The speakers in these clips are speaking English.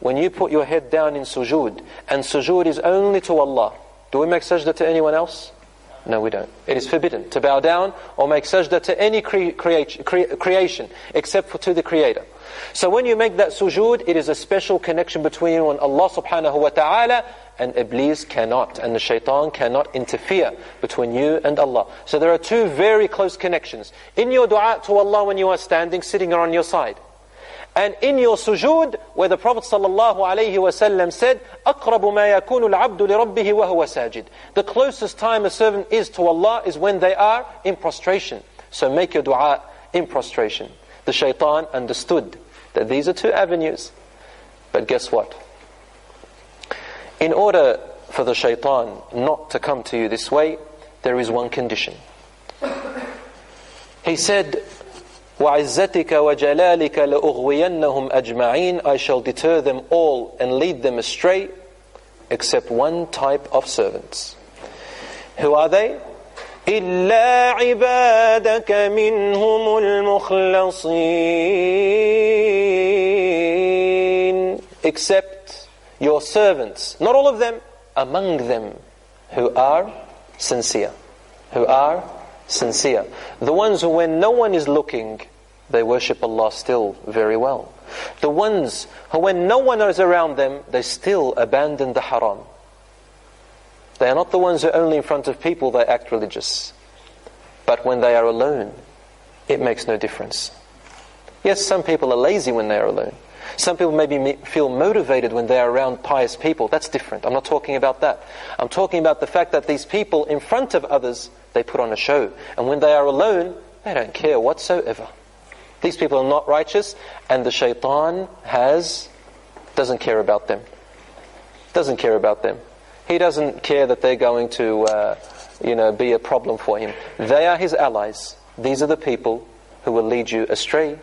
when you put your head down in sujood, and sujood is only to Allah, do we make sajda to anyone else? No, we don't. It is forbidden to bow down or make sajda to any creation except to the Creator. So when you make that sujood, it is a special connection between you and Allah subhanahu wa ta'ala, and Iblis cannot, and the shaitan cannot interfere between you and Allah. So there are two very close connections. In your dua to Allah when you are standing, sitting on your side. And in your sujood, where the Prophet ﷺ said, أَقْرَبُ مَا يَكُونُ الْعَبْدُ لِرَبِّهِ وَهُوَ سَاجِدٌ. The closest time a servant is to Allah is when they are in prostration. So make your dua in prostration. The shaitan understood that these are two avenues. But guess what? In order for the shaitan not to come to you this way, there is one condition. He said, وَعِزَّتِكَ وَجَلَالِكَ لَأُغْوِيَنَّهُمْ أَجْمَعِينَ. I shall deter them all and lead them astray, except one type of servants. Who are they? إِلَّا عِبَادَكَ مِنْهُمُ الْمُخْلَصِينَ. Except your servants, not all of them, among them, who are sincere. Who are sincere. The ones who, when no one is looking, they worship Allah still very well. The ones who, when no one is around them, they still abandon the haram. They are not the ones who only in front of people they act religious. But when they are alone, it makes no difference. Yes, some people are lazy when they are alone. Some people maybe feel motivated when they are around pious people. That's different. I'm not talking about that. I'm talking about the fact that these people in front of others, they put on a show. And when they are alone, they don't care whatsoever. These people are not righteous, and the shaitan doesn't care about them. Doesn't care about them. He doesn't care that they're going to be a problem for him. They are his allies. These are the people who will lead you astray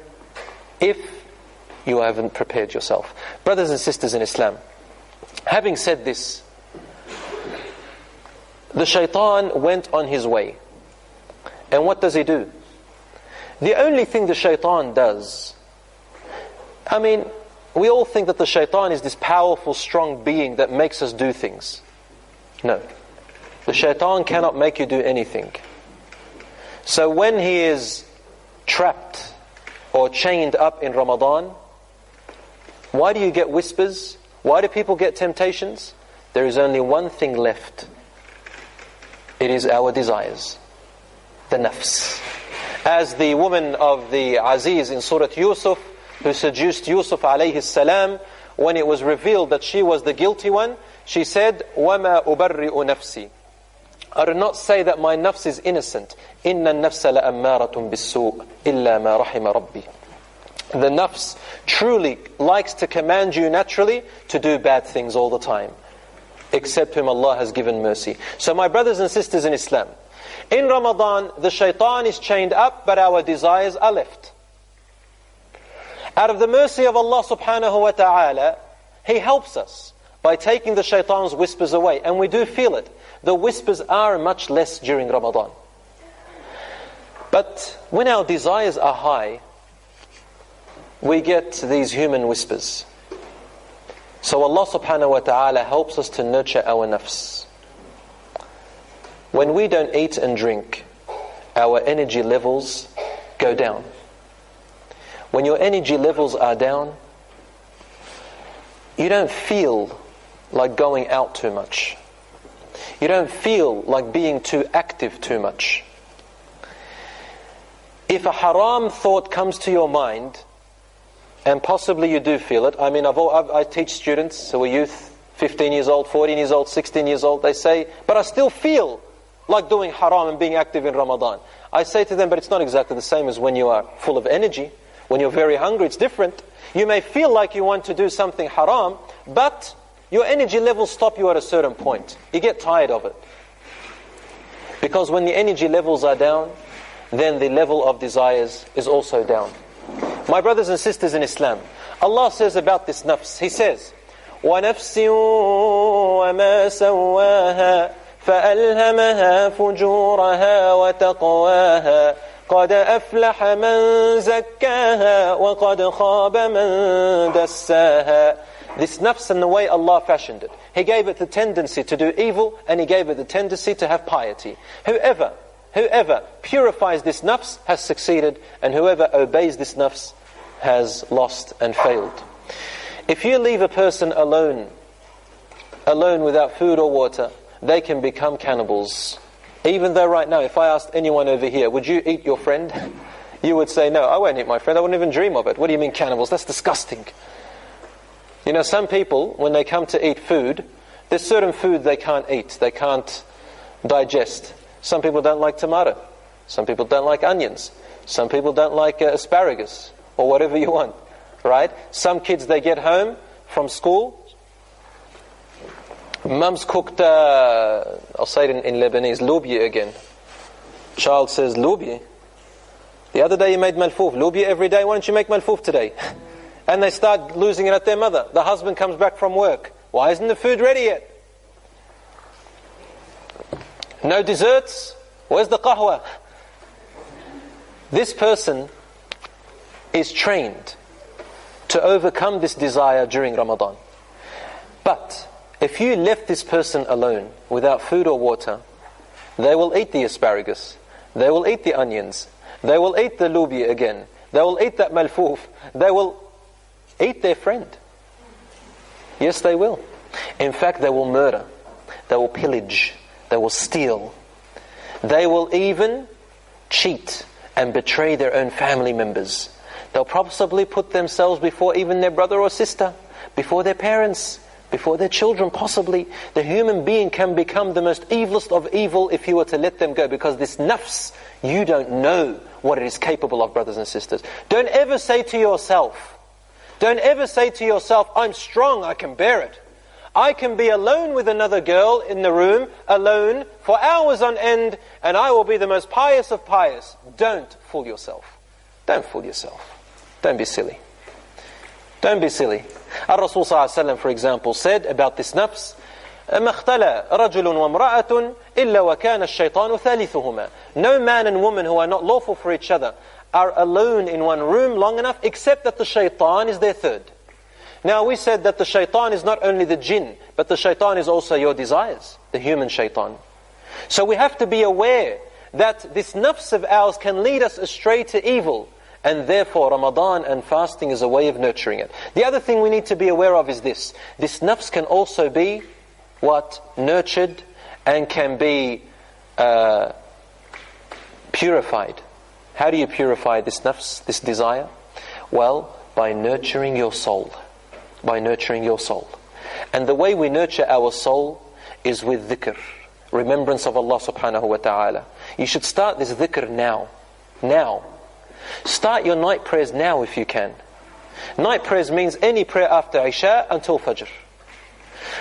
if you haven't prepared yourself. Brothers and sisters in Islam, having said this, the shaitan went on his way. And what does he do? The only thing the shaitan does, we all think that the shaitan is this powerful, strong being that makes us do things. No. The shaitan cannot make you do anything. So when he is trapped or chained up in Ramadan, why do you get whispers? Why do people get temptations? There is only one thing left. It is our desires. The nafs. As the woman of the Aziz in Surah Yusuf, who seduced Yusuf alayhi salam, when it was revealed that she was the guilty one, she said, وَمَا أُبَرِّئُ نَفْسِي. I do not say that my nafs is innocent. إِنَّ النَّفْسَ لَأَمَّارَةٌ بِالسُّوءِ إِلَّا مَا رَحِمَ رَبِّي. The nafs truly likes to command you naturally to do bad things all the time, except whom Allah has given mercy. So my brothers and sisters in Islam, in Ramadan, the shaitan is chained up, but our desires are left. Out of the mercy of Allah subhanahu wa ta'ala, He helps us by taking the shaitan's whispers away. And we do feel it. The whispers are much less during Ramadan. But when our desires are high, we get these human whispers. So Allah subhanahu wa ta'ala helps us to nurture our nafs. When we don't eat and drink, our energy levels go down. When your energy levels are down, you don't feel like going out too much. You don't feel like being too active too much. If a haram thought comes to your mind, and possibly you do feel it. I teach students who are youth, 15 years old, 14 years old, 16 years old. They say, but I still feel like doing haram and being active in Ramadan. I say to them, but it's not exactly the same as when you are full of energy. When you're very hungry, it's different. You may feel like you want to do something haram, but your energy levels stop you at a certain point. You get tired of it. Because when the energy levels are down, then the level of desires is also down. My brothers and sisters in Islam, Allah says about this nafs, He says, وَنَفْسٍ وَمَا سَوَّاهَا فَأَلْهَمَهَا فُجُورَهَا وَتَقْوَاهَا قَدْ أَفْلَحَ مَنْ زَكَّاهَا وَقَدْ خَابَ مَنْ دَسَّاهَا This nafs and the way Allah fashioned it. He gave it the tendency to do evil, and He gave it the tendency to have piety. Whoever purifies this nafs has succeeded, and whoever obeys this nafs has lost and failed. If you leave a person alone without food or water, they can become cannibals. Even though right now, if I asked anyone over here, would you eat your friend? You would say, no, I won't eat my friend. I wouldn't even dream of it. What do you mean cannibals? That's disgusting. You know, some people, when they come to eat food, there's certain food they can't eat. They can't digest. Some people don't like tomato. Some people don't like onions. Some people don't like asparagus, or whatever you want. Right? Some kids, they get home from school. Mum's cooked, I'll say it in Lebanese, lobia again. Child says, lobia? The other day you made malfouf. Lobia every day, why don't you make malfouf today? And they start losing it at their mother. The husband comes back from work. Why isn't the food ready yet? No desserts? Where's the qahwa? This person is trained to overcome this desire during Ramadan. But if you left this person alone without food or water, they will eat the asparagus, they will eat the onions, they will eat the lubia again, they will eat that malfouf, they will eat their friend. Yes, they will. In fact, they will murder, they will pillage, they will steal, they will even cheat and betray their own family members. They'll possibly put themselves before even their brother or sister, before their parents, before their children possibly. The human being can become the most evilest of evil if you were to let them go, because this nafs, you don't know what it is capable of, brothers and sisters. Don't ever say to yourself, I'm strong, I can bear it. I can be alone with another girl in the room, alone, for hours on end, and I will be the most pious of pious. Don't fool yourself. Don't fool yourself. Don't be silly. Don't be silly. Ar-Rasul ﷺ, for example, said about this nafs, مَا اخْتَلَى رَجُلٌ وَامْرَأَةٌ إِلَّا وَكَانَ الشَّيْطَانُ ثَالِثُهُمَا. No man and woman who are not lawful for each other are alone in one room long enough, except that the shaitan is their third. Now we said that the shaitan is not only the jinn, but the shaitan is also your desires, the human shaitan. So we have to be aware that this nafs of ours can lead us astray to evil, and therefore Ramadan and fasting is a way of nurturing it. The other thing we need to be aware of is this. This nafs can also be nurtured and can be purified. How do you purify this nafs, this desire? Well, by nurturing your soul. By nurturing your soul. And the way we nurture our soul is with dhikr, remembrance of Allah subhanahu wa ta'ala. You should start this dhikr now. Now. Start your night prayers now if you can. Night prayers means any prayer after Isha until Fajr.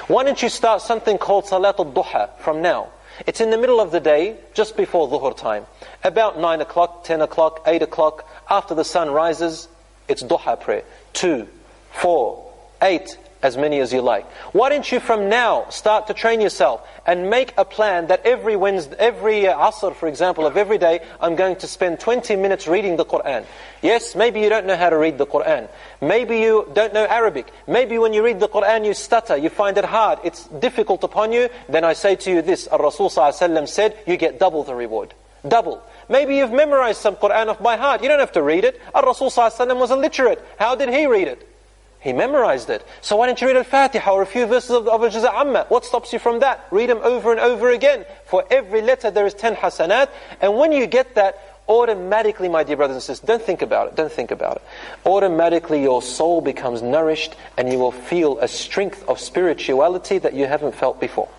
Why don't you start something called Salat al-Duha from now? It's in the middle of the day, just before Dhuhr time. About 9 o'clock, 10 o'clock, 8 o'clock, after the sun rises, it's Duha prayer. 2, 4, 8, as many as you like. Why don't you from now start to train yourself and make a plan that every Asr, for example, of every day, I'm going to spend 20 minutes reading the Qur'an. Yes, maybe you don't know how to read the Qur'an. Maybe you don't know Arabic. Maybe when you read the Qur'an you stutter, you find it hard, it's difficult upon you. Then I say to you this, Ar-Rasul ﷺ said, you get double the reward. Double. Maybe you've memorized some Qur'an off by heart. You don't have to read it. Ar-Rasul ﷺ was illiterate. How did he read it? He memorized it. So why don't you read Al-Fatiha or a few verses of Al-Jaza Amma? What stops you from that? Read them over and over again. For every letter there is 10 hasanat. And when you get that, automatically, my dear brothers and sisters, don't think about it, don't think about it. Automatically your soul becomes nourished and you will feel a strength of spirituality that you haven't felt before.